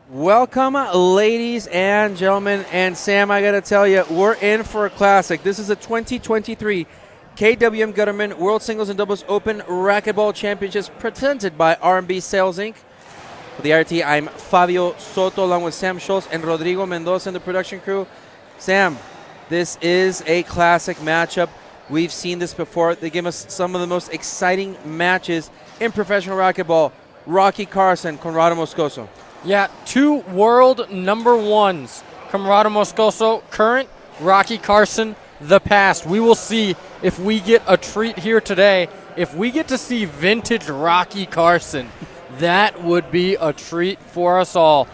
Welcome, ladies and gentlemen. And Sam, I got to tell you, we're in for a classic. This is a 2023 KWM Gutterman World Singles and Doubles Open Racquetball Championships presented by R&B Sales Inc. For the RT, I'm Fabio Soto along with Sam Schultz and Rodrigo Mendoza and the production crew. Sam, this is a classic matchup. We've seen this before. They give us some of the most exciting matches in professional racquetball. Rocky Carson, Conrado Moscoso. Yeah, two world number ones. Conrado Moscoso, current. Rocky Carson, the past. We will see if we get a treat here today. If we get to see vintage Rocky Carson, that would be a treat for us all.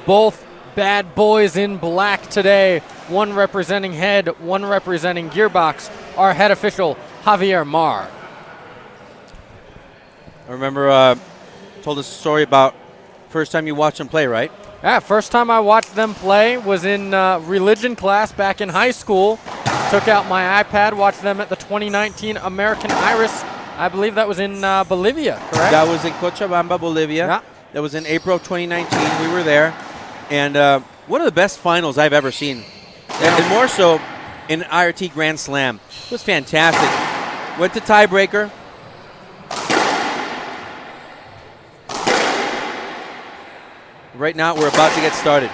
Both bad boys in black today. One representing head, one representing gearbox. Our head official, Javier Mar. I remember told us a story about first time you watched them play, right? Yeah, first time I watched them play was in religion class back in high school. Took out my iPad, watched them at the 2019 American Iris. I believe that was in Bolivia, correct? That was in Cochabamba, Bolivia. Yeah. That was in April of 2019. We were there. And one of the best finals I've ever seen. And more so in IRT Grand Slam. It was fantastic. Went to tiebreaker. Right now, we're about to get started.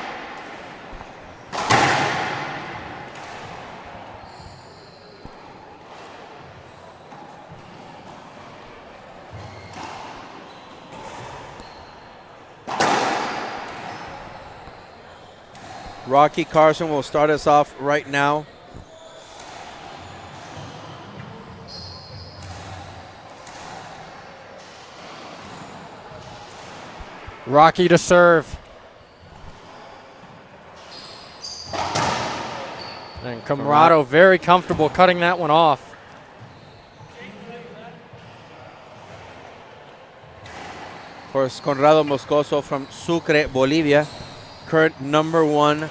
Rocky Carson will start us off right now. Rocky to serve. And Conrado very comfortable cutting that one off. Of course, Conrado Moscoso from Sucre, Bolivia, current number one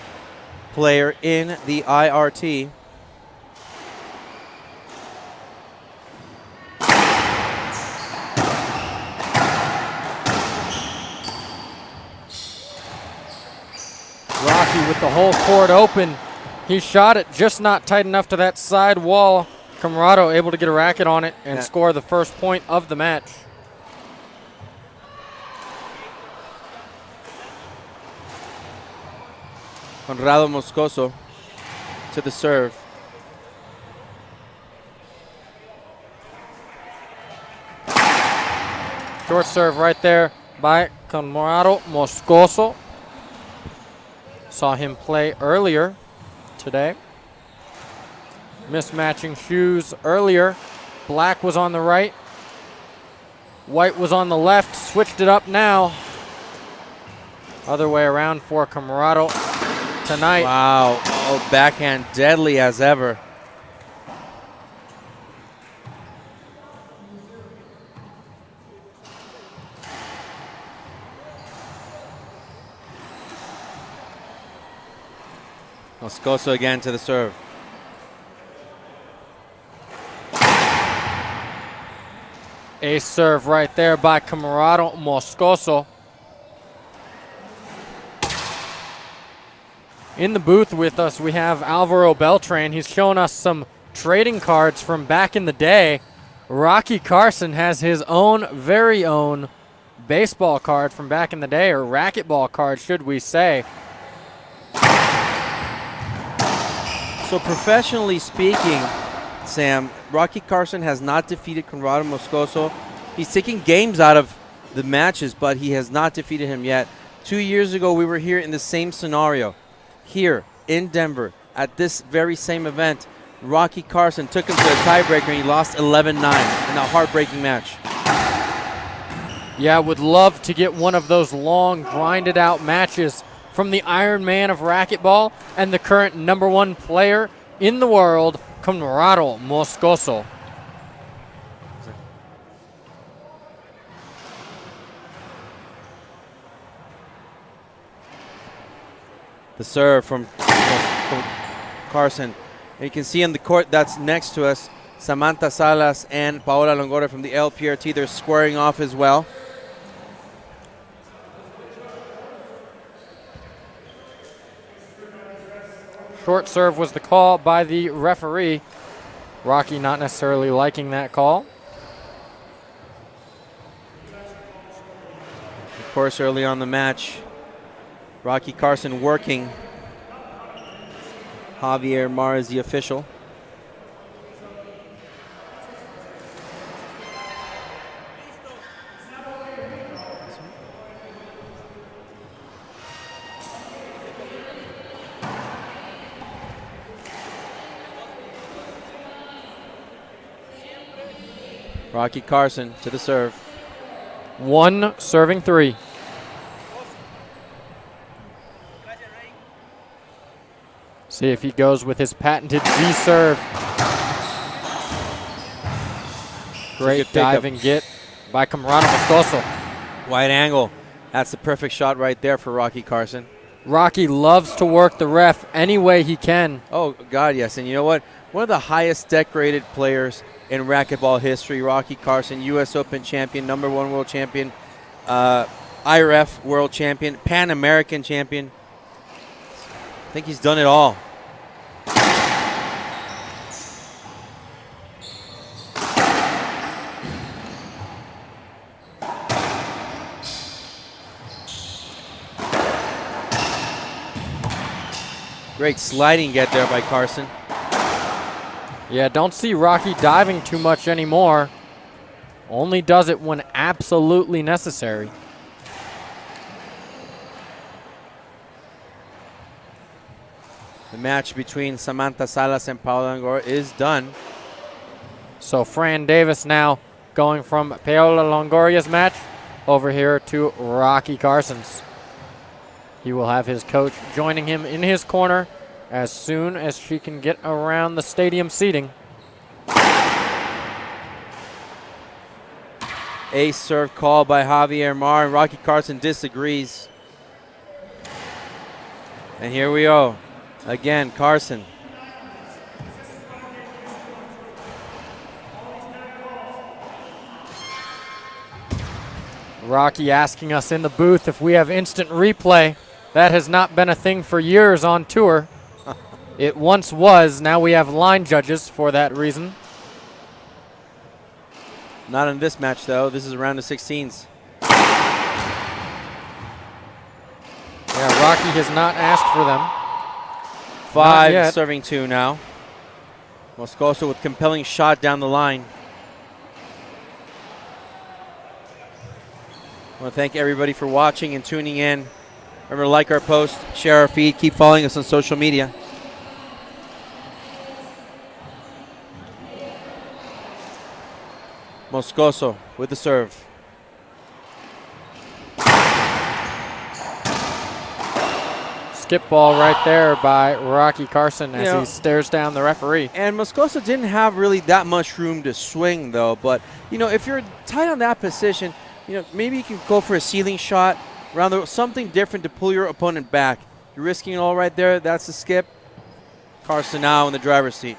player in the IRT. Rocky with the whole court open. He shot it, just not tight enough to that side wall. Conrado able to get a racket on it and score the first point of the match. Conrado Moscoso to the serve. Short serve right there by Conrado Moscoso. Saw him play earlier today. Mismatching shoes earlier. Black was on the right. White was on the left. Switched it up now. Other way around for Conrado tonight. Wow. Oh, backhand deadly as ever. Moscoso again to the serve. Ace serve right there by Conrado Moscoso. In the booth with us, we have Alvaro Beltran. He's showing us some trading cards from back in the day. Rocky Carson has his own, very own baseball card from back in the day, or racquetball card, should we say. So professionally speaking, Sam, Rocky Carson has not defeated Conrado Moscoso. He's taking games out of the matches, but he has not defeated him yet. 2 years ago, we were here in the same scenario. Here in Denver at this very same event, Rocky Carson took him to a tiebreaker and he lost 11-9 in a heartbreaking match. Yeah, would love to get one of those long, grinded out matches from the Iron Man of racquetball and the current number one player in the world, Conrado Moscoso. The serve from Carson. And you can see on the court that's next to us, Samantha Salas and Paola Longoria from the LPRT. They're squaring off as well. Short serve was the call by the referee. Rocky not necessarily liking that call. Of course, early on the match, Rocky CARSON working. Javier Mar is the official. Rocky CARSON to the serve. 1 serving 3. See if he goes with his patented Z serve. Great dive and get by Camarada Moscoso. Wide angle. That's the perfect shot right there for Rocky CARSON. Rocky loves to work the ref any way he can. Oh, God, yes. And you know what? One of the highest decorated players in racquetball history, Rocky CARSON, U.S. Open champion, #1 world champion, IRF world champion, Pan American champion. I think he's done it all. Great sliding get there by CARSON. Yeah, don't see Rocky diving too much anymore. Only does it when absolutely necessary. The match between Samantha Salas and Paola Longoria is done. So Fran Davis now going from Paola Longoria's match over here to Rocky CARSON's. He will have his coach joining him in his corner as soon as she can get around the stadium seating. Ace serve call by Javier Mar, and Rocky CARSON disagrees. And here we go. Again, CARSON. Rocky asking us in the booth if we have instant replay. That has not been a thing for years on tour. It once was. Now we have line judges for that reason. Not in this match, though. This is a round of 16s. Yeah, Rocky has not asked for them. 5 serving 2 now. Moscoso with compelling shot down the line. I want to thank everybody for watching and tuning in. Remember to like our post, share our feed, keep following us on social media. Moscoso with the serve. Skip ball right there by Rocky CARSON as he stares down the referee. And Moscoso didn't have really that much room to swing, though. But, you know, if you're tight on that position, you know, maybe you can go for a ceiling shot, something different to pull your opponent back. You're risking it all right there. That's the skip. CARSON now in the driver's seat.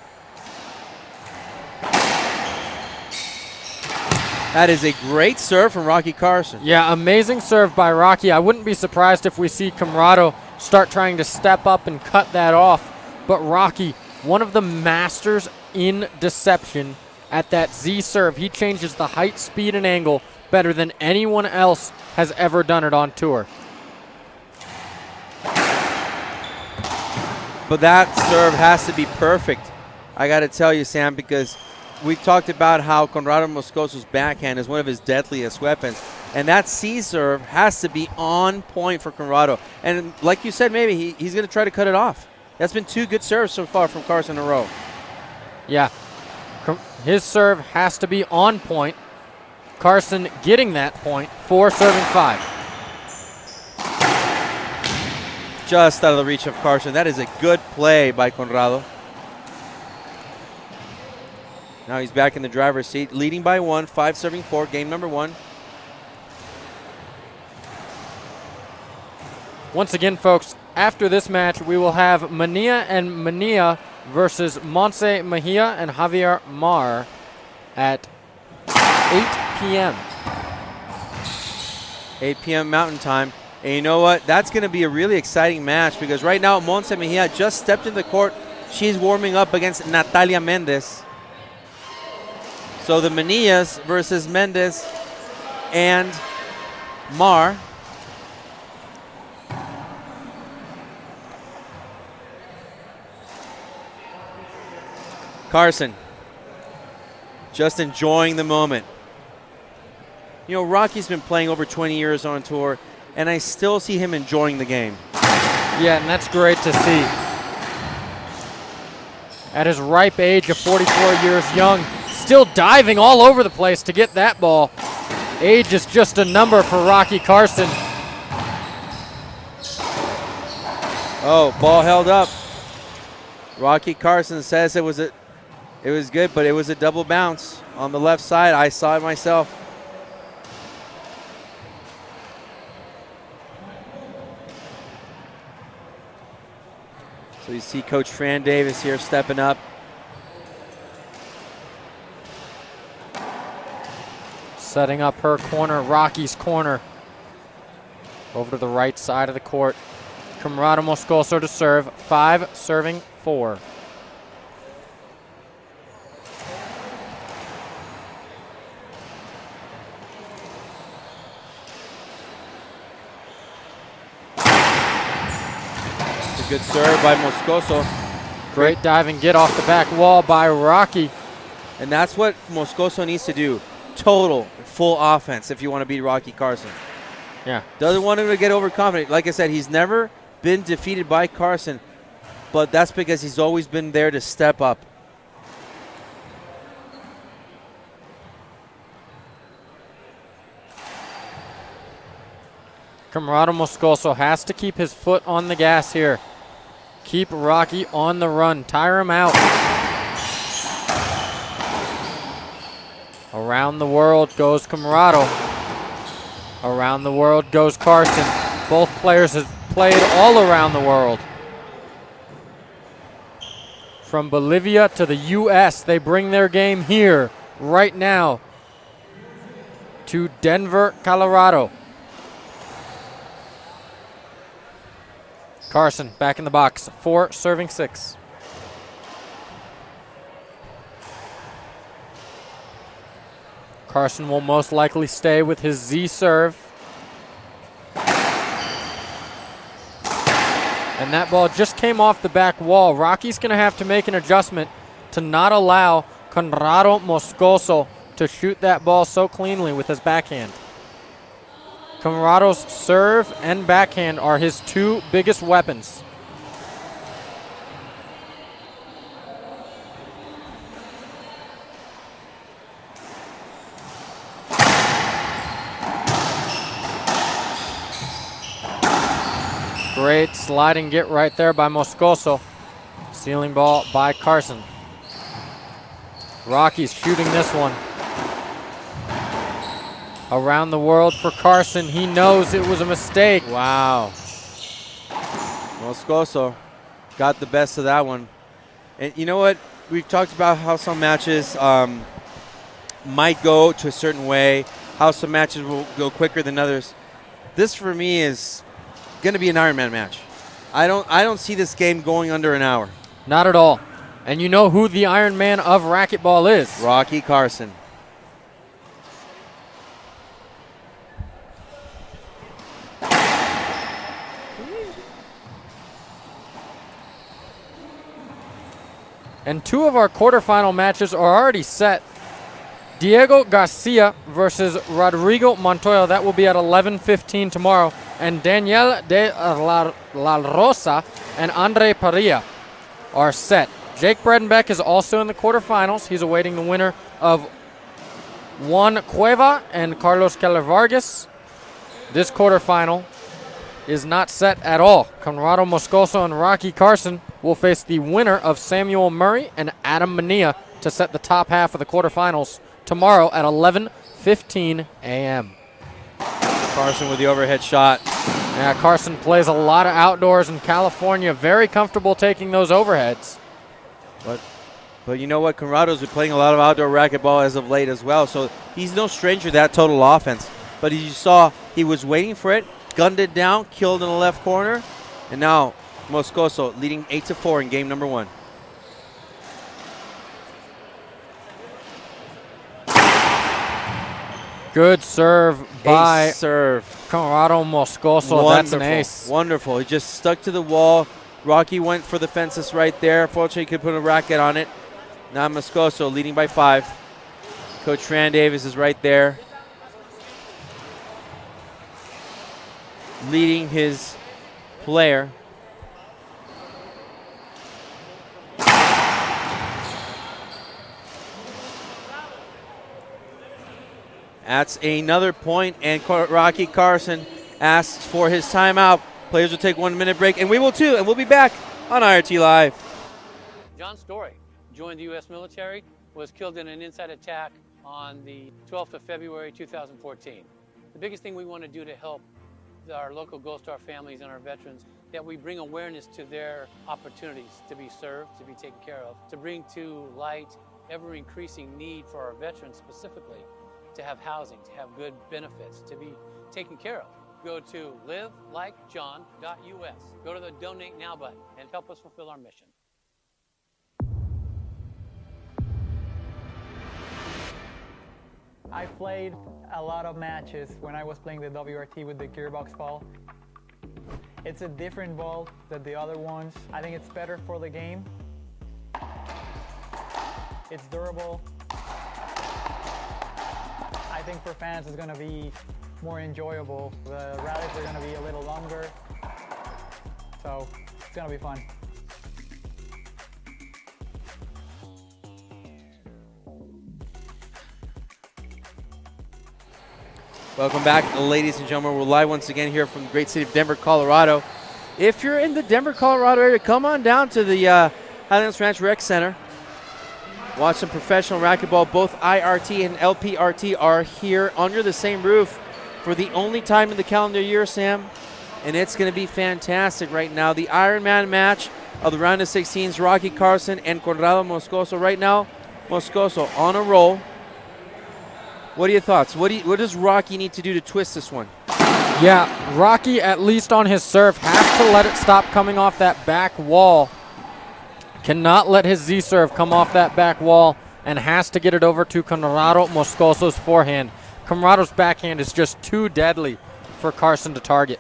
That is a great serve from Rocky CARSON. Yeah, amazing serve by Rocky. I wouldn't be surprised if we see Camarado start trying to step up and cut that off. But Rocky, one of the masters in deception at that Z serve. He changes the height, speed, and angle better than anyone else has ever done it on tour. But that serve has to be perfect. I got to tell you, Sam, because we've talked about how Conrado Moscoso's backhand is one of his deadliest weapons. And that C serve has to be on point for Conrado. And like you said, maybe he's going to try to cut it off. That's been 2 good serves so far from CARSON in a row. Yeah, his serve has to be on point. CARSON getting that point, 4 serving 5. Just out of the reach of CARSON. That is a good play by Conrado. Now he's back in the driver's seat, leading by 1, 5 serving 4, game number 1. Once again, folks, after this match, we will have Mania and Mania versus Montse Mejia and Javier Mar at 8 p.m. 8 p.m. Mountain Time. And you know what? That's going to be a really exciting match because right now Montse Mejia just stepped into the court. She's warming up against Natalia Mendez. So the Menillas versus Mendez and Mar. Carson just enjoying the moment. You know, Rocky's been playing over 20 years on tour, and I still see him enjoying the game. Yeah, and that's great to see. At his ripe age of 44 years young, still diving all over the place to get that ball. Age is just a number for Rocky Carson. Oh, ball held up. Rocky Carson says it was good, but it was a double bounce on the left side. I saw it myself. So you see Coach Fran Davis here stepping up. Setting up her corner, Rocky's corner. Over to the right side of the court. Camarado Moscoso to serve, 5 serving 4. Good serve by Moscoso. Great dive and get off the back wall by Rocky. And that's what Moscoso needs to do. Total, full offense if you want to beat Rocky Carson. Yeah. Doesn't want him to get overconfident. Like I said, he's never been defeated by Carson, but that's because he's always been there to step up. Camarado Moscoso has to keep his foot on the gas here. Keep Rocky on the run. Tire him out. Around the world goes Camarado. Around the world goes Carson. Both players have played all around the world. From Bolivia to the U.S., they bring their game here, right now, to Denver, Colorado. Carson back in the box, 4 serving 6. Carson will most likely stay with his Z serve. And that ball just came off the back wall. Rocky's going to have to make an adjustment to not allow Camarado Moscoso to shoot that ball so cleanly with his backhand. Camarado's serve and backhand are his 2 biggest weapons. Great sliding get right there by Moscoso. Stealing ball by Carson. Rocky's shooting this one. Around the world for Carson. He knows it was a mistake. Wow. Moscoso got the best of that one. And you know what? We've talked about how some matches might go to a certain way, how some matches will go quicker than others. This, for me, is going to be an Ironman match. I don't see this game going under an hour. Not at all. And you know who the Ironman of racquetball is? Rocky Carson. And 2 of our quarterfinal matches are already set. Diego Garcia versus Rodrigo Montoya. That will be at 11:15 tomorrow. And Daniel de la Rosa and Andre Parilla are set. Jake Bredenbeck is also in the quarterfinals. He's awaiting the winner of Juan Cueva and Carlos Keller Vargas. This quarterfinal is not set at all. Conrado Moscoso and Rocky Carson will face the winner of Samuel Murray and Adam Mania to set the top half of the quarterfinals tomorrow at 11:15 a.m. Carson with the overhead shot. Yeah, Carson plays a lot of outdoors in California. Very comfortable taking those overheads. But you know what? Conrado's been playing a lot of outdoor racquetball as of late as well, so he's no stranger to that total offense. But as you saw, he was waiting for it, gunned it down, killed in the left corner. And now Moscoso leading 8-4 in game number 1. Good serve by Ace serve. Conrado Moscoso. Wonderful. That's an ace. Wonderful. He just stuck to the wall. Rocky went for the fences right there. Fortunately, he could put a racket on it. Now Moscoso leading by 5. Coach Fran Davis is right there, leading his player. That's another point, and Rocky CARSON asks for his timeout. Players will take 1 minute break, and we will too, and we'll be back on IRT Live. John Story joined the U.S. military, was killed in an inside attack on the 12th of February 2014. The biggest thing we want to do to help our local Gold Star families and our veterans, that we bring awareness to their opportunities to be served, to be taken care of, to bring to light ever-increasing need for our veterans specifically, to have housing, to have good benefits, to be taken care of. Go to livelikejohn.us. Go to the Donate Now button and help us fulfill our mission. I played a lot of matches when I was playing the WRT with the gearbox ball. It's a different ball than the other ones. I think it's better for the game. It's durable. I think for fans it's going to be more enjoyable. The rallies are going to be a little longer, so it's going to be fun. Welcome back, ladies and gentlemen. We're live once again here from the great city of Denver, Colorado. If you're in the Denver, Colorado area, come on down to the Highlands Ranch Rec Center. Watch some professional racquetball. Both IRT and LPRT are here under the same roof for the only time in the calendar year, Sam. And it's going to be fantastic right now. The Ironman match of the round of 16s, Rocky CARSON and Conrado Moscoso. Right now, Moscoso on a roll. What are your thoughts? What does Rocky need to do to twist this one? Yeah, Rocky, at least on his serve, has to let it stop coming off that back wall. Cannot let his Z serve come off that back wall, and has to get it over to Conrado Moscoso's forehand. Conrado's backhand is just too deadly for CARSON to target.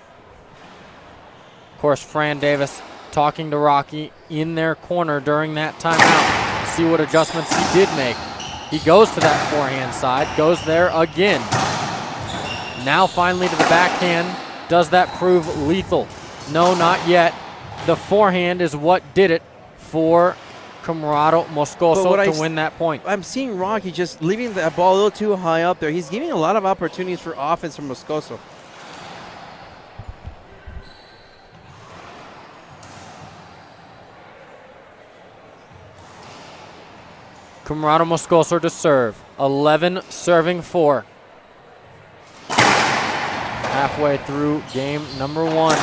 Of course, Fran Davis talking to Rocky in their corner during that timeout. See what adjustments he did make. He goes to that forehand side, goes there again. Now finally to the backhand. Does that prove lethal? No, not yet. The forehand is what did it for Conrado Moscoso to win that point. I'm seeing Rocky just leaving that ball a little too high up there. He's giving a lot of opportunities for offense from Moscoso. Conrado Moscoso to serve. 11 serving 4. Halfway through game number 1.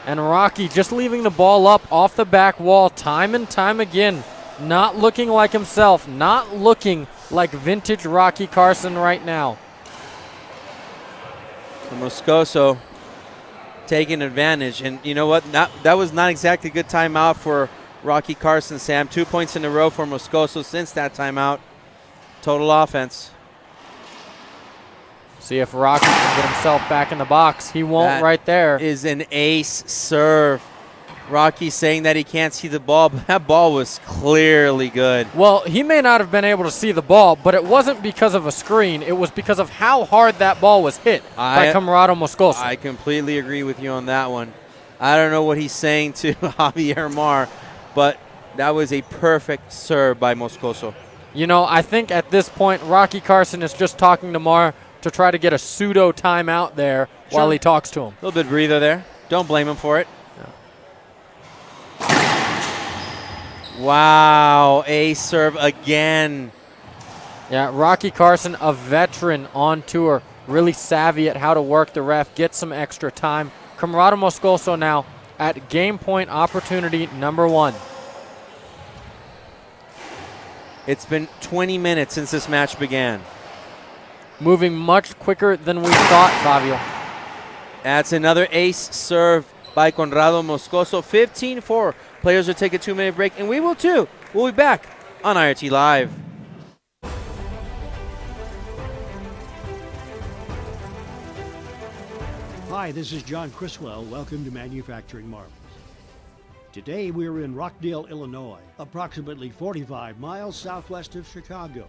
And Rocky just leaving the ball up off the back wall time and time again. Not looking like himself. Not looking like vintage Rocky CARSON right now. So Moscoso taking advantage. And you know what? That was not exactly a good timeout for Rocky CARSON, Sam. 2 points in a row for Moscoso since that timeout. Total offense. See if Rocky can get himself back in the box. He won't That right there. Is an ace serve. Rocky saying that he can't see the ball, but that ball was clearly good. Well, he may not have been able to see the ball, but it wasn't because of a screen. It was because of how hard that ball was hit by Conrado Moscoso. I completely agree with you on that one. I don't know what he's saying to Javier Mar, but that was a perfect serve by Moscoso. You know, I think at this point, Rocky CARSON is just talking to Mar to try to get a pseudo timeout there while he talks to him. A little bit of breather there. Don't blame him for it. Wow, ace serve again. Yeah, Rocky CARSON, a veteran on tour, really savvy at how to work the ref, get some extra time. Conrado Moscoso now at game point opportunity number 1. It's been 20 minutes since this match began. Moving much quicker than we thought, Fabio. That's another ace serve by Conrado Moscoso. 15-4. Players will take a 2-minute break, and we will too. We'll be back on IRT Live. Hi, this is John Criswell. Welcome to Manufacturing Marvels. Today we're in Rockdale, Illinois, approximately 45 miles southwest of Chicago.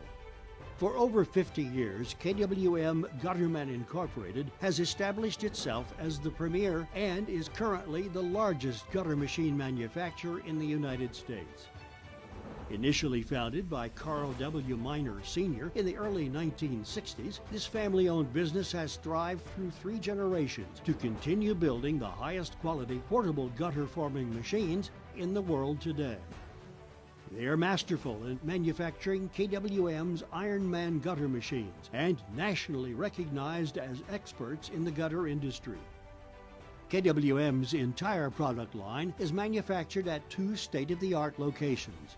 For over 50 years, KWM GUTTERMAN Incorporated has established itself as the premier and is currently the largest gutter machine manufacturer in the United States. Initially founded by Carl W. Miner Sr. in the early 1960s, this family-owned business has thrived through 3 generations to continue building the highest quality portable gutter forming machines in the world today. They are masterful in manufacturing KWM's Ironman gutter machines and nationally recognized as experts in the gutter industry. KWM's entire product line is manufactured at 2 state-of-the-art locations.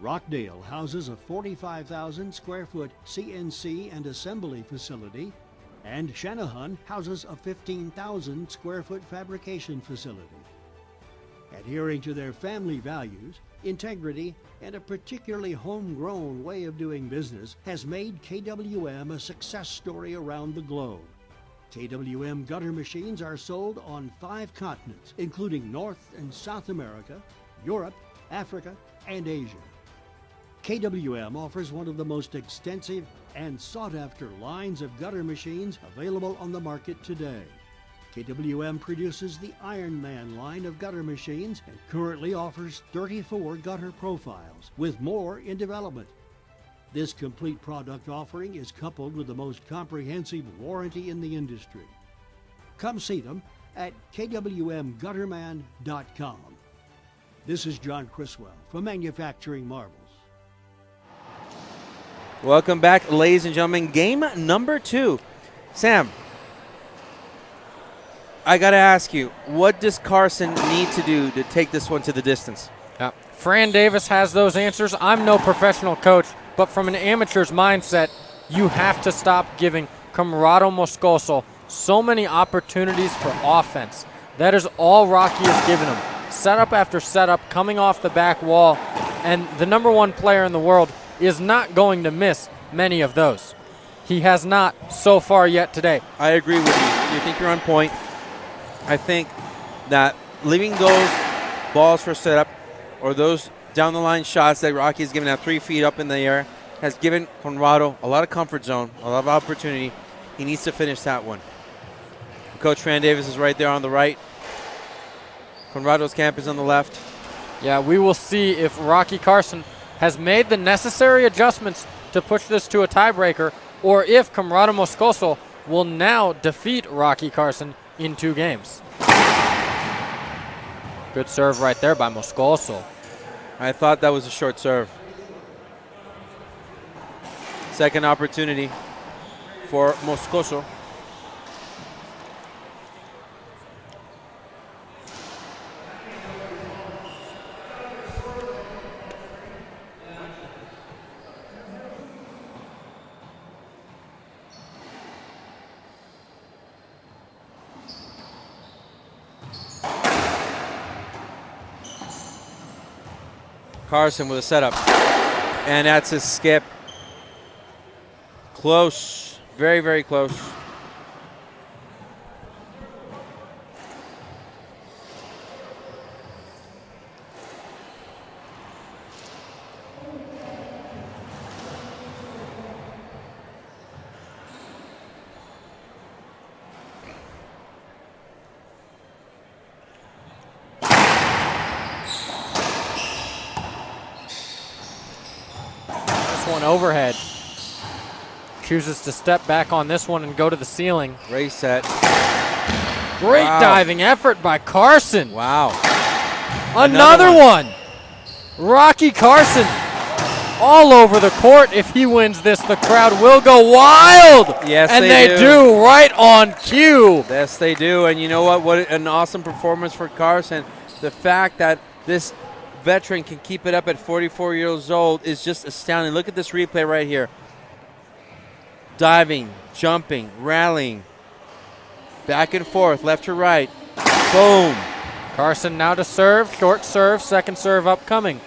Rockdale houses a 45,000 square foot CNC and assembly facility, and Shanahan houses a 15,000 square foot fabrication facility. Adhering to their family values, integrity, and a particularly homegrown way of doing business has made KWM a success story around the globe. KWM gutter machines are sold on 5 continents, including North and South America, Europe, Africa, and Asia. KWM offers one of the most extensive and sought-after lines of gutter machines available on the market today. KWM produces the Ironman line of gutter machines and currently offers 34 gutter profiles, with more in development. This complete product offering is coupled with the most comprehensive warranty in the industry. Come see them at kwmgutterman.com. This is John Criswell for Manufacturing Marvels. Welcome back, ladies and gentlemen. Game number 2. Sam, I got to ask you, what does Carson need to do to take this one to the distance? Fran Davis has those answers. I'm no professional coach, but from an amateur's mindset, you have to stop giving Conrado Moscoso so many opportunities for offense. That is all Rocky has given him. Setup after setup, coming off the back wall, and the number 1 player in the world is not going to miss many of those. He has not so far yet today. I agree with you. You think you're on point. I think that leaving those balls for setup or those down the line shots that Rocky has given at 3 feet up in the air has given Conrado a lot of comfort zone, a lot of opportunity. He needs to finish that one. Coach Fran Davis is right there on the right. Conrado's camp is on the left. Yeah, we will see if Rocky Carson has made the necessary adjustments to push this to a tiebreaker, or if Conrado Moscoso will now defeat Rocky Carson in 2 games. Good serve right there by Moscoso. I thought that was a short serve. Second opportunity for Moscoso. Carson with a setup, and that's his skip. Close, very, very close. One overhead. Chooses to step back on this one and go to the ceiling. Race set. Great diving effort by Carson. Wow. Another one. Rocky Carson all over the court. If he wins this, the crowd will go wild. Yes, and they do right on cue. Yes, they do. And you know what? What an awesome performance for Carson. The fact that this veteran can keep it up at 44 years old is just astounding. Look at this replay right here. Diving, jumping, rallying. Back and forth, left to right. Boom. Carson now to serve. Short serve. Second serve upcoming.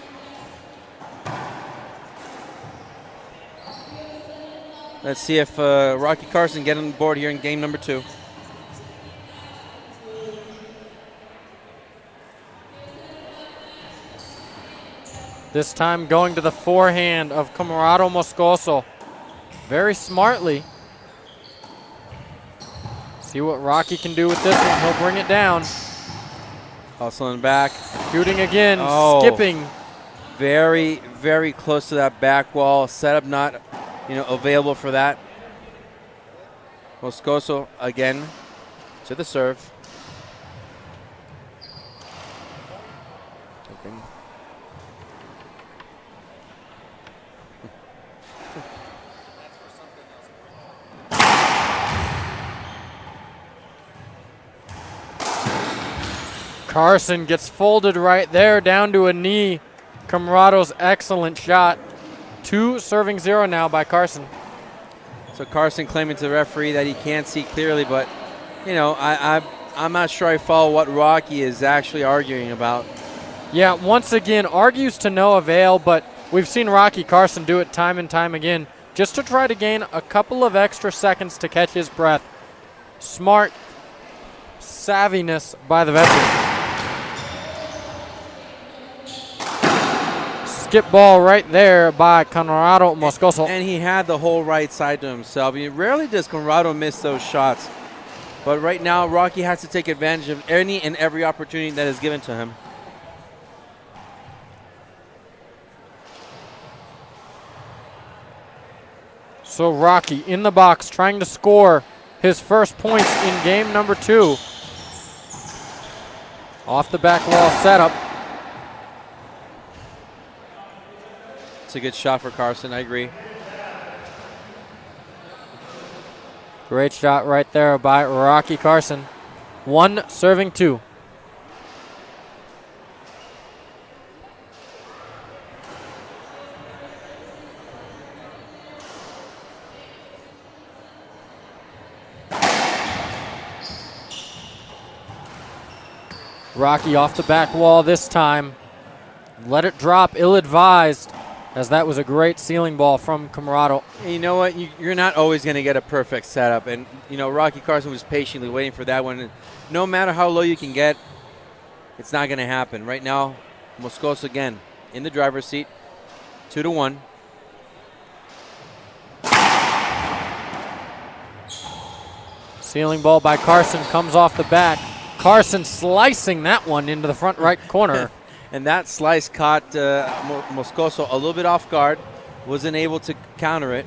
Let's see if Rocky Carson get on board here in game number 2. This time going to the forehand of Camarado Moscoso. Very smartly. See what Rocky can do with this one. He'll bring it down. Hustling back. Shooting again. Oh. Skipping. Very, very close to that back wall. Setup not, available for that. Moscoso again to the serve. Carson gets folded right there, down to a knee. Camarado's excellent shot. 2-0 now by Carson. So Carson claiming to the referee that he can't see clearly, but, I'm not sure I follow what Rocky is actually arguing about. Yeah, once again, argues to no avail, but we've seen Rocky Carson do it time and time again just to try to gain a couple of extra seconds to catch his breath. Smart savviness by the veteran. Skip ball right there by Conrado Moscoso. And he had the whole right side to himself. Rarely does Conrado miss those shots. But right now, Rocky has to take advantage of any and every opportunity that is given to him. So Rocky in the box trying to score his first points in game number 2. Off the back wall setup. It's a good shot for Carson, I agree. Great shot right there by Rocky Carson. 1-2. Rocky off the back wall this time. Let it drop, ill-advised, as that was a great ceiling ball from Camarado. You know what? You're not always going to get a perfect setup. And, Rocky Carson was patiently waiting for that one. And no matter how low you can get, it's not going to happen. Right now, Moscoso again in the driver's seat, 2-1. Ceiling ball by Carson comes off the back. Carson slicing that one into the front right corner. And that slice caught Moscoso a little bit off guard, wasn't able to counter it.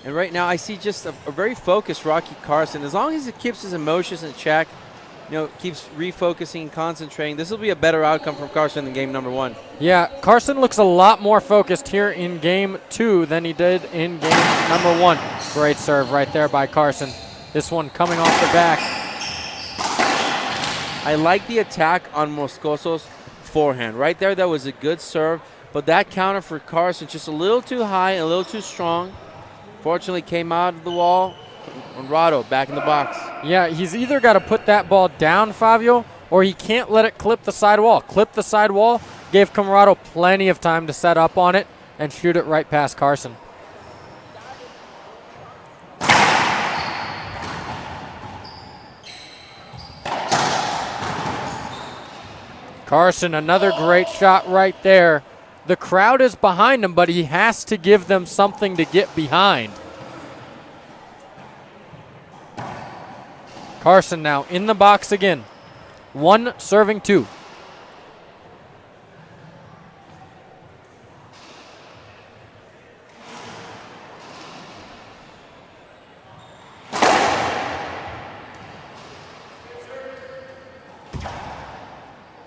And right now I see just a very focused Rocky Carson. As long as he keeps his emotions in check, keeps refocusing and concentrating, this will be a better outcome from Carson in game number 1. Yeah, Carson looks a lot more focused here in game 2 than he did in game number 1. Great serve right there by Carson. This one coming off the back. I like the attack on Moscoso's forehand. Right there, that was a good serve, but that counter for Carson just a little too high, a little too strong. Fortunately, came out of the wall. Conrado back in the box. Yeah, he's either got to put that ball down, Fabio, or he can't let it clip the side wall. Clip the side wall, gave Camarado plenty of time to set up on it and shoot it right past Carson. Carson, another great shot right there. The crowd is behind him, but he has to give them something to get behind. Carson now in the box again. 1-2.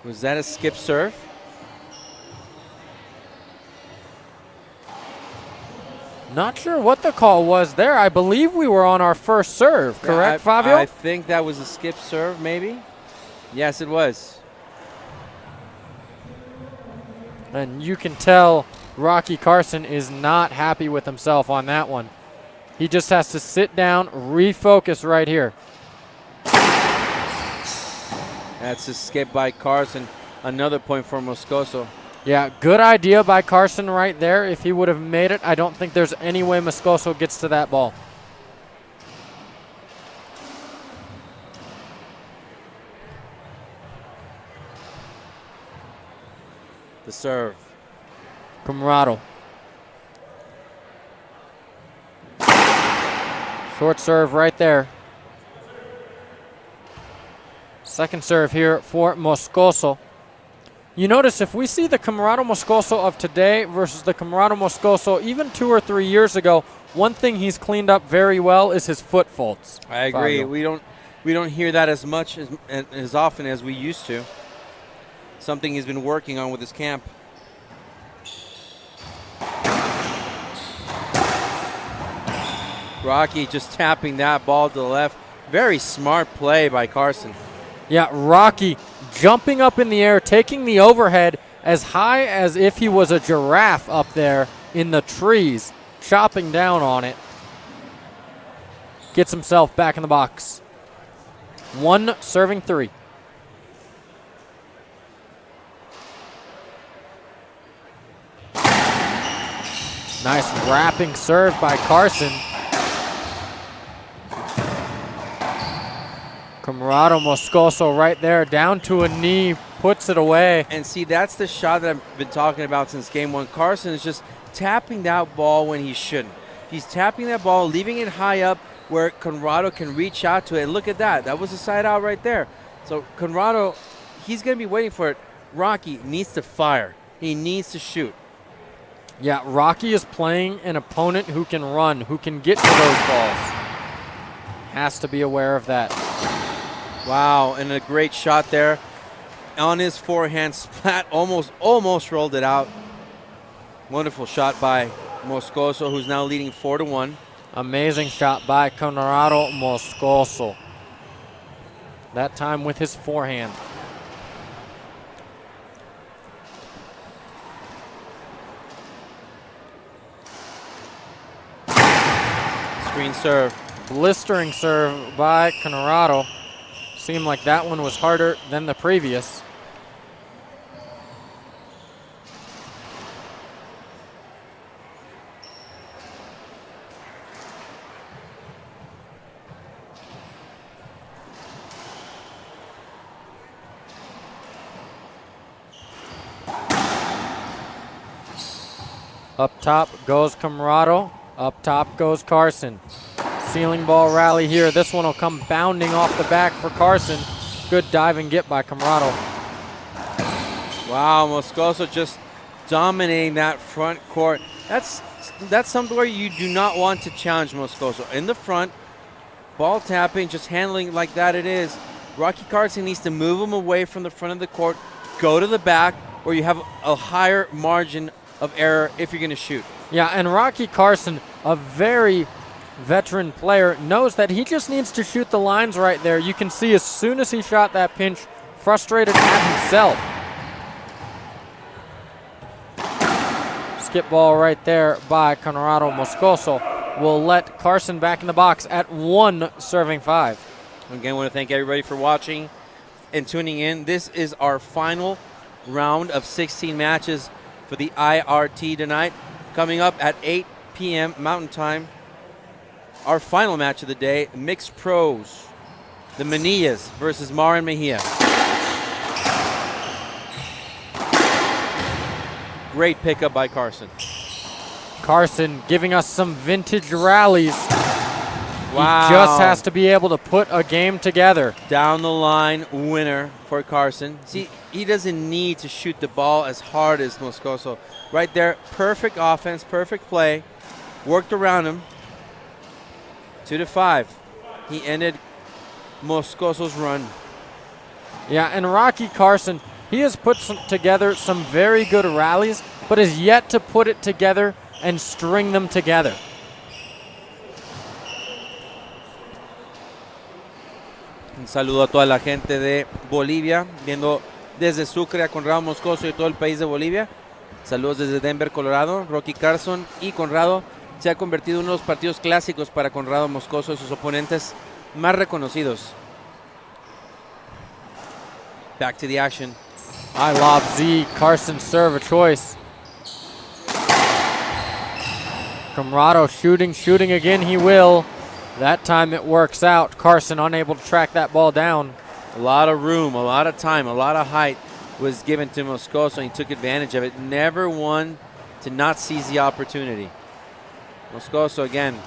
Was that a skip serve? Not sure what the call was there. I believe we were on our first serve, correct, Fabio? I think that was a skip serve, maybe. Yes, it was. And you can tell Rocky Carson is not happy with himself on that one. He just has to sit down, refocus right here. That's a skip by Carson. Another point for Moscoso. Yeah, good idea by Carson right there. If he would have made it, I don't think there's any way Moscoso gets to that ball. The serve. Camarado. Short serve right there. Second serve here for Moscoso. You notice if we see the Camarado Moscoso of today versus the Camarado Moscoso even 2 or 3 years ago, one thing he's cleaned up very well is his foot faults. I agree. Fabio. We don't hear that as much as often as we used to. Something he's been working on with his camp. Rocky just tapping that ball to the left. Very smart play by Carson. Yeah, Rocky jumping up in the air, taking the overhead as high as if he was a giraffe up there in the trees, chopping down on it. Gets himself back in the box. 1 serving 3. Nice wrapping serve by Carson. Camarado Moscoso right there, down to a knee, puts it away. And see, that's the shot that I've been talking about since game 1. Carson is just tapping that ball when he shouldn't. He's tapping that ball, leaving it high up where Conrado can reach out to it. And look at that. That was a side out right there. So Conrado, he's going to be waiting for it. Rocky needs to fire. He needs to shoot. Yeah, Rocky is playing an opponent who can run, who can get to those balls. Has to be aware of that. Wow, and a great shot there. On his forehand, splat, almost rolled it out. Wonderful shot by Moscoso, who's now leading 4-1. Amazing shot by Camarado Moscoso. That time with his forehand. Screen serve. Blistering serve by Camarado. Seemed like that one was harder than the previous. Up top goes Camarado. Up top goes Carson. Ceiling ball rally here. This one will come bounding off the back for Carson. Good dive and get by Camarado. Wow, Moscoso just dominating that front court. That's something where you do not want to challenge Moscoso. In the front, ball tapping, just handling like that it is. Rocky Carson needs to move him away from the front of the court, go to the back, where you have a higher margin of error if you're going to shoot. Yeah, and Rocky Carson, a very veteran player, knows that he just needs to shoot the lines right there. You can see as soon as he shot that pinch, frustrated at himself. Skip ball right there by Camarado Moscoso will let Carson back in the box at 1 serving 5. Again, I want to thank everybody for watching and tuning in. This is our final round of 16 matches for the IRT tonight. Coming up at 8 p.m. Mountain Time, our final match of the day, mixed pros, the Manillas versus Marin Mejia. Great pickup by Carson. Carson giving us some vintage rallies. Wow. He just has to be able to put a game together. Down the line winner for Carson. See, he doesn't need to shoot the ball as hard as Moscoso. Right there, perfect offense, perfect play. Worked around him. 2-5. He ended Moscoso's run. Yeah, and Rocky Carson, he has put together some very good rallies, but has yet to put it together and string them together. Un saludo a toda la gente de Bolivia, viendo desde Sucre a Conrado Moscoso y todo el país de Bolivia. Saludos desde Denver, Colorado. Rocky Carson y Conrado se ha convertido en uno de los partidos clásicos para Conrado Moscoso y sus oponentes más reconocidos. Back to the action. I lob Z. Carson serve a choice. Camarato shooting again. He will. That time it works out. Carson unable to track that ball down. A lot of room, a lot of time, a lot of height was given to Moscoso, and he took advantage of it. Never one to not seize the opportunity. Moscoso again.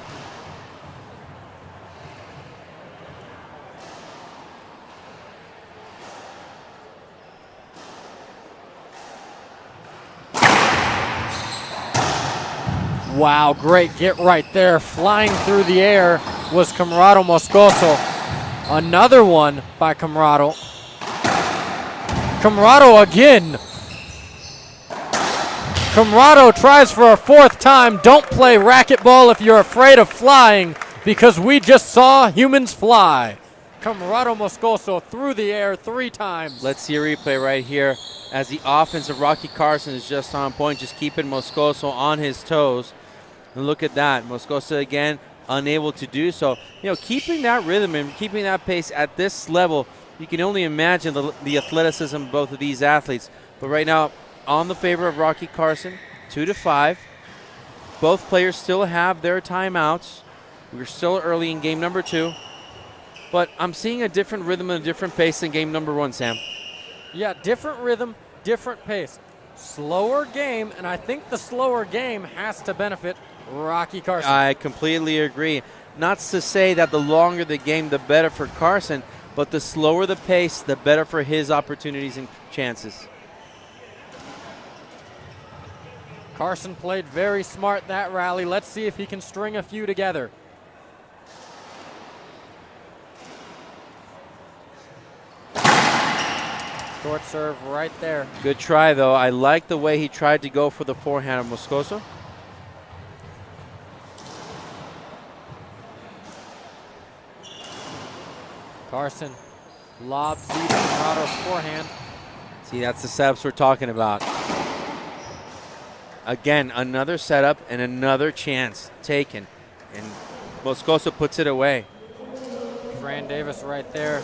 Wow, great get right there. Flying through the air was Camarato Moscoso. Another one by Camarato. Camarato again. Camarato tries for a fourth time. Don't play racquetball if you're afraid of flying, because we just saw humans fly. Camarato Moscoso through the air 3 times. Let's see a replay right here as the offense of Rocky Carson is just on point, just keeping Moscoso on his toes. And look at that. Moscoso again unable to do so. You know, keeping that rhythm and keeping that pace at this level, you can only imagine the athleticism of both of these athletes. But right now, on the favor of Rocky Carson, 2-5. Both players still have their timeouts. We're still early in game number 2. But I'm seeing a different rhythm and a different pace than game number 1, Sam. Yeah, different rhythm, different pace. Slower game, and I think the slower game has to benefit Rocky Carson. I completely agree. Not to say that the longer the game, the better for Carson, but the slower the pace, the better for his opportunities and chances. Carson played very smart that rally. Let's see if he can string a few together. Short serve right there. Good try, though. I like the way he tried to go for the forehand of Moscoso. Carson lobs Z to Camarato's forehand. See, that's the setups we're talking about. Again, another setup and another chance taken. And Moscoso puts it away. Fran Davis right there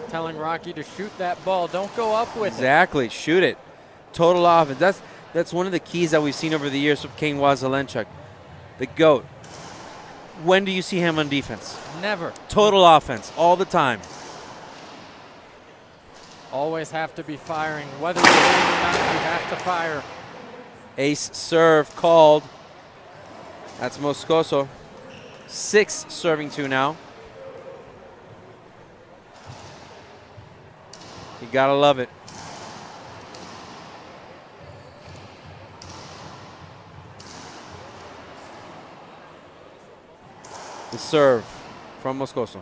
telling Rocky to shoot that ball. Don't go up with it. Exactly. Shoot it. Total offense. That's one of the keys that we've seen over the years with Kane Wazelenchuk. The GOAT. When do you see him on defense? Never. Total offense all the time. Always have to be firing. Whether you're winning or not, you have to fire. Ace serve called. That's Moscoso. 6 serving 2 now. You gotta love it. The serve from Moscoso.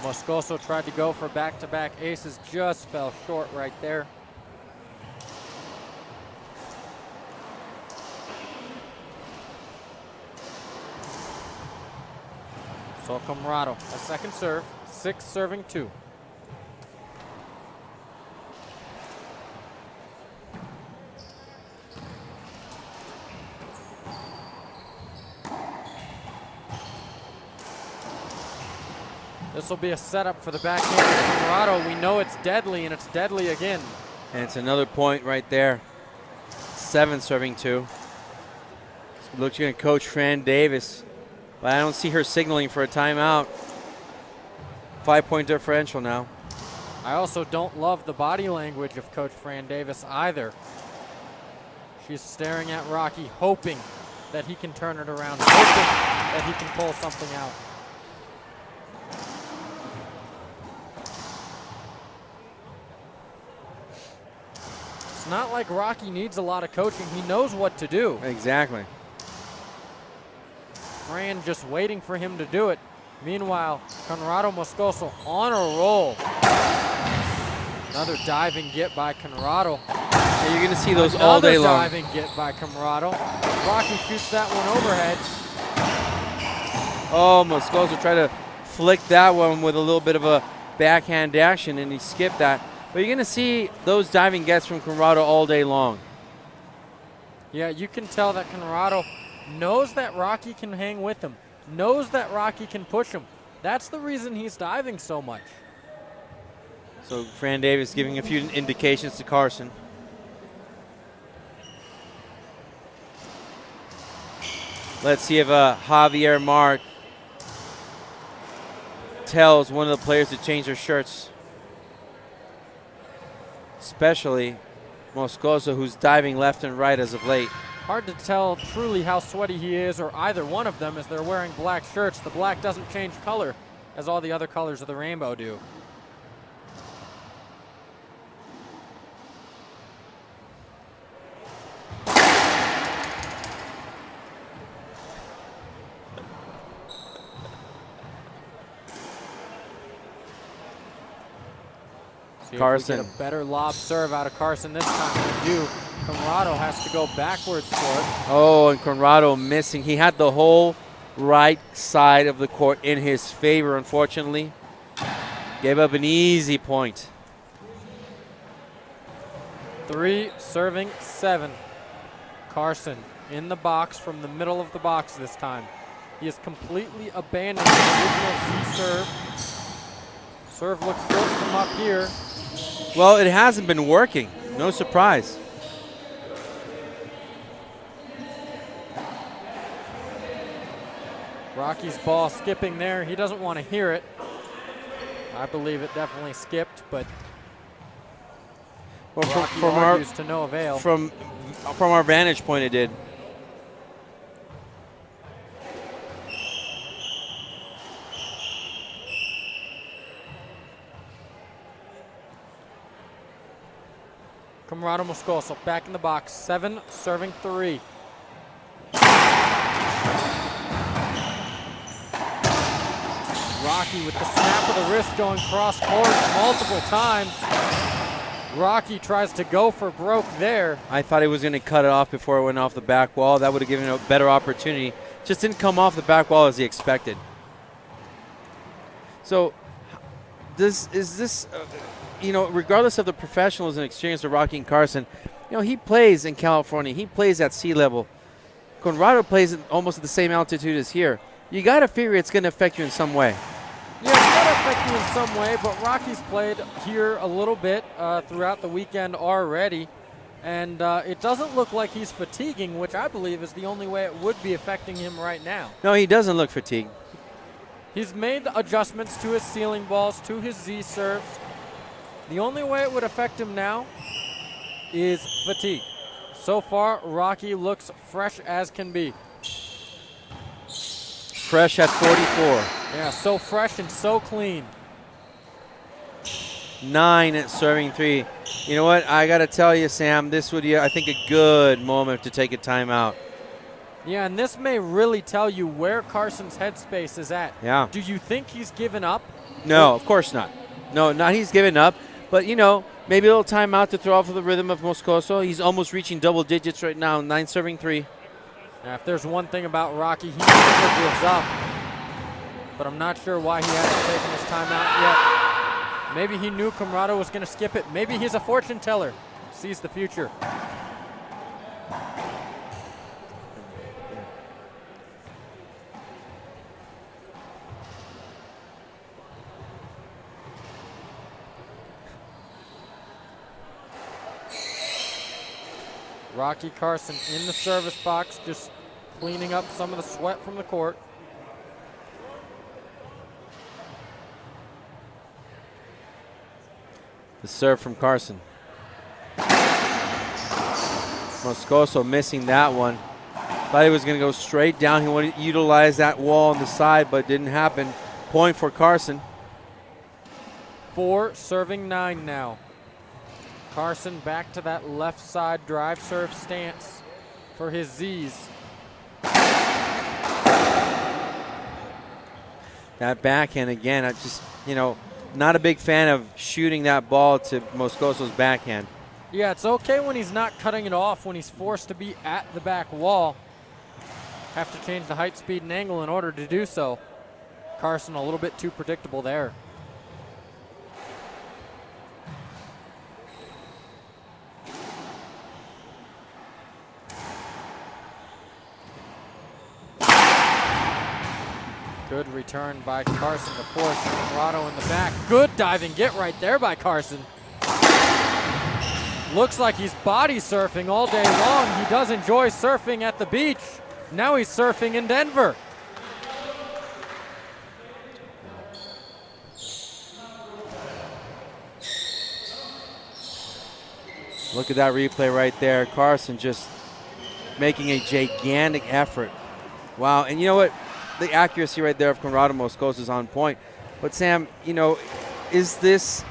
Moscoso tried to go for back-to-back aces, just fell short right there. So Camarato, a second serve, 6 serving 2. This will be a setup for the backhand of Camarato. We know it's deadly, and it's deadly again. And it's another point right there. 7 serving 2. Looks like Coach Fran Davis, but I don't see her signaling for a timeout. 5-point differential now. I also don't love the body language of Coach Fran Davis either. She's staring at Rocky, hoping that he can turn it around, hoping that he can pull something out. It's not like Rocky needs a lot of coaching. He knows what to do. Exactly. Fran just waiting for him to do it. Meanwhile, Conrado Moscoso on a roll. Another diving get by Conrado. Yeah, you're going to see those all day long. Another diving get by Conrado. Rocky shoots that one overhead. Oh, Moscoso tried to flick that one with a little bit of a backhand action, and he skipped that. But you're going to see those diving gets from Conrado all day long. Yeah, you can tell that Conrado knows that Rocky can hang with him, knows that Rocky can push him, That's the reason he's diving so much. So Fran Davis giving a few indications to Carson. Let's see if Javier Mark tells one of the players to change their shirts. Especially Moscoso, who's diving left and right as of late. Hard to tell truly how sweaty he is, or either one of them, as they're wearing black shirts. The black doesn't change color as all the other colors of the rainbow do. Carson. Get a better lob serve out of Carson this time than we do. Conrado has to go backwards for it. Oh, and Conrado missing. He had the whole right side of the court in his favor, unfortunately. Gave up an easy point. 3-7. Carson in the box from the middle of the box this time. He has completely abandoned the original Z serve. Serve looks short from up here. Well, it hasn't been working. No surprise. Rocky's ball skipping there. He doesn't want to hear it. I believe it definitely skipped, but well, Rocky argues to no avail. From our vantage point, it did. Camarado Moscoso back in the box. 7 serving 3. Rocky with the snap of the wrist going cross court multiple times. Rocky tries to go for broke there. I thought he was going to cut it off before it went off the back wall. That would have given him a better opportunity. Just didn't come off the back wall as he expected. So, is this, regardless of the professionalism and experience of Rocky and Carson, he plays in California. He plays at sea level. Conrado plays almost at the same altitude as here. You got to figure it's going to affect you in some way. Yeah, it's going to affect you in some way, but Rocky's played here a little bit throughout the weekend already, and it doesn't look like he's fatiguing, which I believe is the only way it would be affecting him right now. No, he doesn't look fatigued. He's made adjustments to his ceiling balls, to his Z serves. The only way it would affect him now is fatigue. So far, Rocky looks fresh as can be. Fresh at 44. Yeah, so fresh and so clean. 9 at serving 3. You know what? I got to tell you, Sam, this would be, I think, a good moment to take a timeout. Yeah, and this may really tell you where Carson's headspace is at. Yeah. Do you think he's given up? No, of course not. No, not he's given up. But, maybe a little timeout to throw off of the rhythm of Moscoso. He's almost reaching double digits right now, 9 serving 3. Now, if there's one thing about Rocky, he never gives up. But I'm not sure why he hasn't taken his timeout yet. Maybe he knew Camarado was going to skip it. Maybe he's a fortune teller, sees the future. Rocky Carson in the service box, just cleaning up some of the sweat from the court. The serve from Carson. Moscoso missing that one. Thought he was going to go straight down. He wanted to utilize that wall on the side, but it didn't happen. Point for Carson. 4 serving 9 now. Carson back to that left side drive serve stance for his Z's. That backhand again, I just, not a big fan of shooting that ball to Moscoso's backhand. Yeah, it's okay when he's not cutting it off, when he's forced to be at the back wall. Have to change the height, speed, and angle in order to do so. Carson a little bit too predictable there. Good return by Carson to force Conrado in the back. Good diving get right there by Carson. Looks like he's body surfing all day long. He does enjoy surfing at the beach. Now he's surfing in Denver. Look at that replay right there. Carson just making a gigantic effort. Wow, and you know what? The accuracy right there of Conrado Moscoso is on point. But Sam, you know, is this,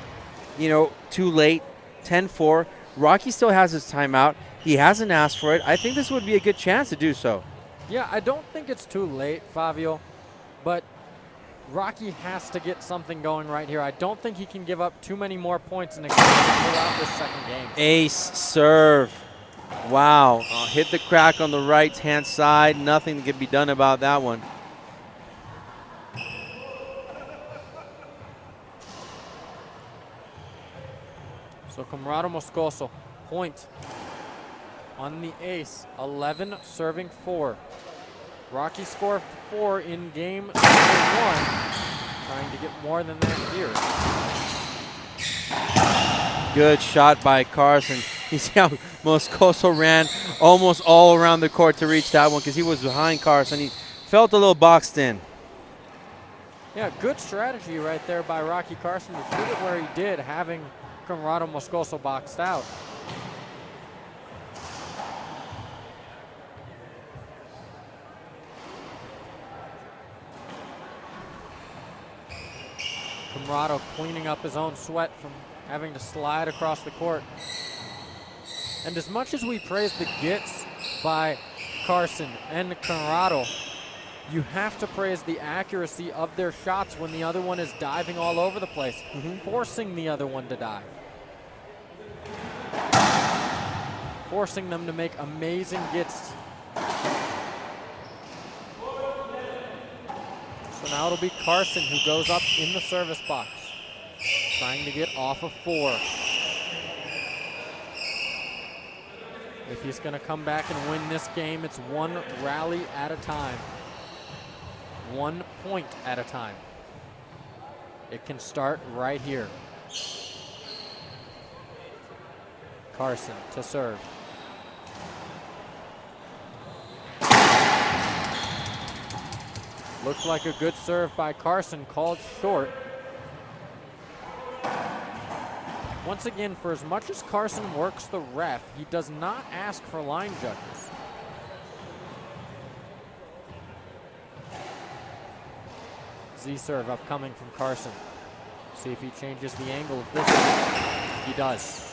you know, too late? 10-4. Rocky still has his timeout. He hasn't asked for it. I think this would be a good chance to do so. Yeah, I don't think it's too late, Fabio, but Rocky has to get something going right here. I don't think he can give up too many more points in the game to pull out this second game. Ace serve. Wow. Hit the crack on the right-hand side. Nothing can be done about that one. So Conrado Moscoso, point on the ace, 11 serving 4. Rocky scored 4 in game number 1, trying to get more than that here. Good shot by Carson. You see how Moscoso ran almost all around the court to reach that one because he was behind Carson. He felt a little boxed in. Yeah, good strategy right there by Rocky Carson to put it where he did, having Conrado Moscoso boxed out. Conrado cleaning up his own sweat from having to slide across the court. And as much as we praise the gets by Carson and Conrado, you have to praise the accuracy of their shots when the other one is diving all over the place, forcing the other one to dive. Forcing them to make amazing gets. So now it'll be Carson who goes up in the service box, trying to get off of 4. If he's going to come back and win this game, it's one rally at a time. 1 point at a time. It can start right here. Carson to serve. Looks like a good serve by Carson, called short. Once again, for as much as Carson works the ref, he does not ask for line judges. Z-serve upcoming from Carson. See if he changes the angle of this one. He does.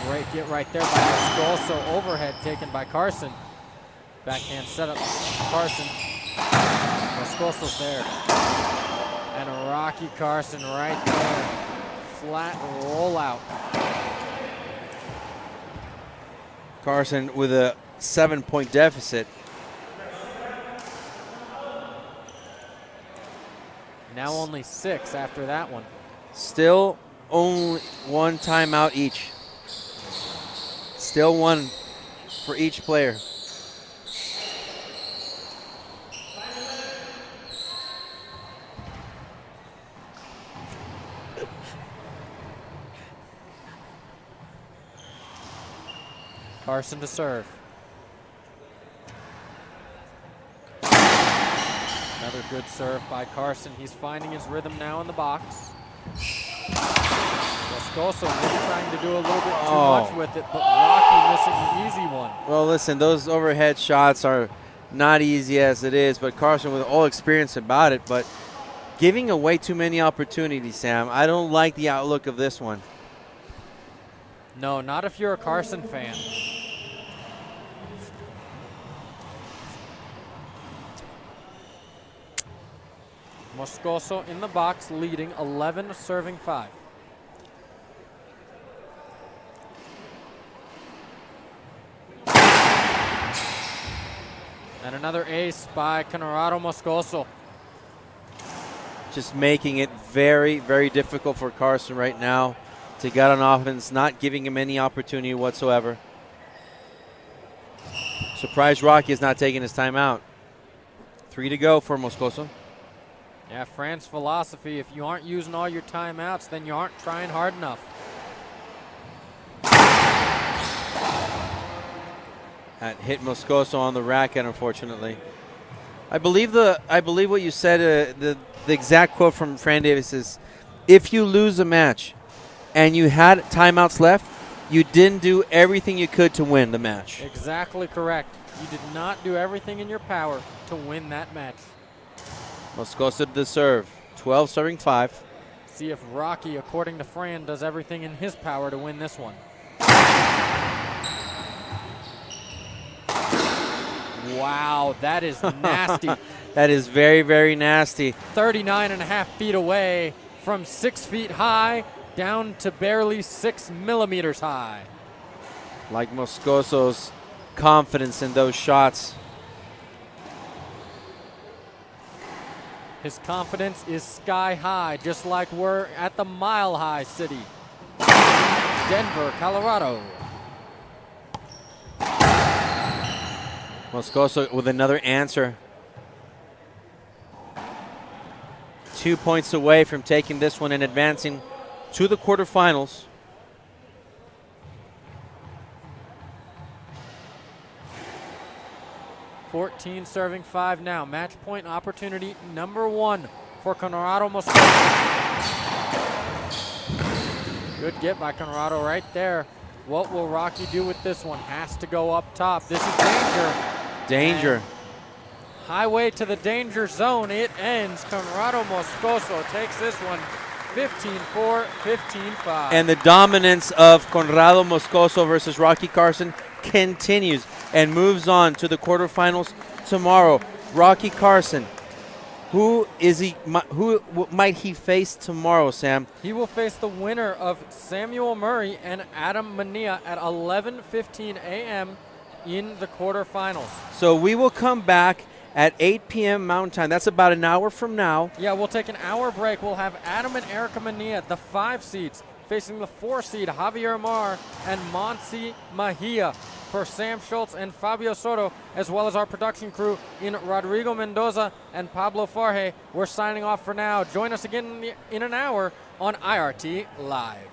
Great get right there by Moscoso. Overhead taken by Carson. Backhand setup. Carson. Moscoso's there. And a Rocky Carson right there. Flat rollout. Carson with a 7-point deficit. Now only 6 after that one. Still only 1 timeout each. Still 1 for each player. Carson to serve. Another good serve by Carson. He's finding his rhythm now in the box. Moscoso maybe trying to do a little bit too much with it, but Rocky missing the easy one. Well, listen, those overhead shots are not easy as it is, but Carson with all experience about it, but giving away too many opportunities, Sam. I don't like the outlook of this one. No, not if you're a Carson fan. Moscoso in the box, leading 11 serving 5. And another ace by Conrado Moscoso. Just making it very, very difficult for Carson right now to get on offense, not giving him any opportunity whatsoever. Surprised Rocky is not taking his timeout. 3 to go for Moscoso. Yeah, Fran's philosophy, if you aren't using all your timeouts, then you aren't trying hard enough. That hit Moscoso on the racket, unfortunately. I believe what you said, the exact quote from Fran Davis is, if you lose a match and you had timeouts left, you didn't do everything you could to win the match. Exactly correct. You did not do everything in your power to win that match. Moscoso to the serve. 12 serving 5. See if Rocky, according to Fran, does everything in his power to win this one. Wow, that is nasty. That is very, very nasty. 39.5 feet away from 6 feet high down to barely 6 millimeters high. Like Moscoso's confidence in those shots. His confidence is sky high, just like we're at the Mile High City, Denver, Colorado. Moscoso with another answer. 2 points away from taking this one and advancing to the quarterfinals. .14 serving 5 now. Match point opportunity number 1 for Conrado Moscoso. Good get by Conrado right there. What will Rocky do with this one? Has to go up top. This is danger. Danger. And highway to the danger zone. It ends. Conrado Moscoso takes this one 15-4, 15-5. And the dominance of Conrado Moscoso versus Rocky Carson continues and moves on to the quarterfinals tomorrow. Rocky Carson, who might he face tomorrow, Sam? He will face the winner of Samuel Murray and Adam Mania at 11:15 a.m. in the quarterfinals. So we will come back at 8 p.m. Mountain Time. That's about an hour from now. Yeah, we'll take an hour break. We'll have Adam and Erica Mania, the 5 seeds, facing the 4 seed Javier Mar and Monsi Mahia for Sam Schultz and Fabio Soto, as well as our production crew in Rodrigo Mendoza and Pablo Farge. We're signing off for now. Join us again in an hour on IRT Live.